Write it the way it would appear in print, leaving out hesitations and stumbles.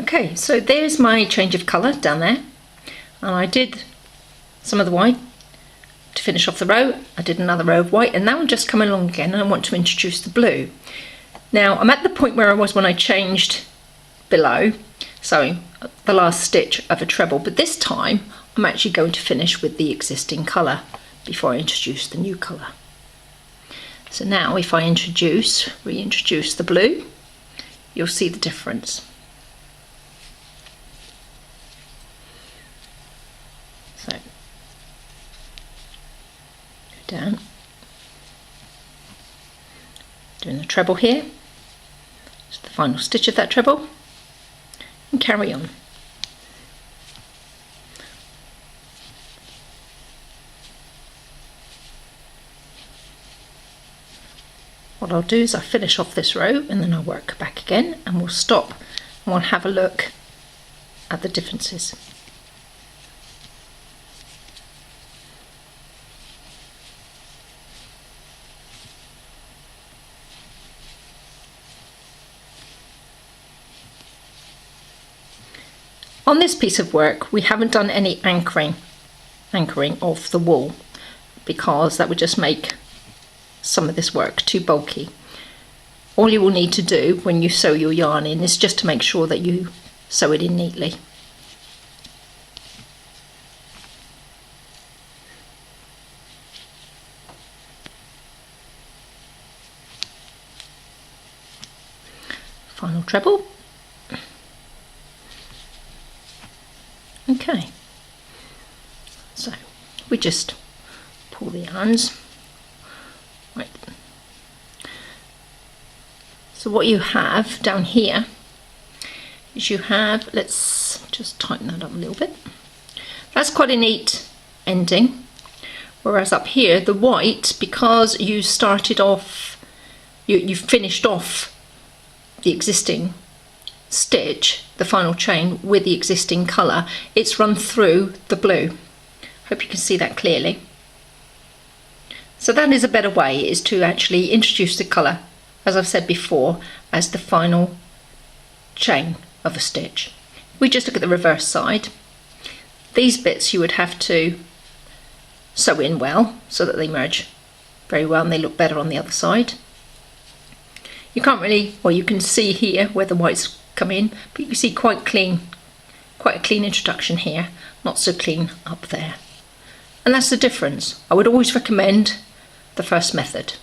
Okay, so there's my change of colour down there, and I did some of the white to finish off the row. I did another row of white, and now I'm just coming along again and I want to introduce the blue. Now I'm at the point where I was when I changed below, sewing the last stitch of a treble, but this time I'm actually going to finish with the existing colour before I introduce the new colour. So now if I reintroduce the blue, you'll see the difference. So go down, doing the treble here, just the final stitch of that treble, and carry on. What I'll do is I'll finish off this row and then I'll work back again, and we'll stop and we'll have a look at the differences. On this piece of work we haven't done any anchoring of the wool, because that would just make some of this work too bulky. All you will need to do when you sew your yarn in is just to make sure that you sew it in neatly. Final treble. Okay, so we just pull the yarns. Right. So what you have down here is you have, let's just tighten that up a little bit. That's quite a neat ending. Whereas up here, the white, because you started off, you finished off the existing stitch, the final chain, with the existing colour, it's run through the blue. Hope you can see that clearly. So that is a better way, is to actually introduce the colour, as I've said before, as the final chain of a stitch. We just look at the reverse side. These bits you would have to sew in well so that they merge very well and they look better on the other side. You can't really, well, you can see here where the whites come in, but you can see quite a clean introduction here, not so clean up there. And that's the difference. I would always recommend the first method.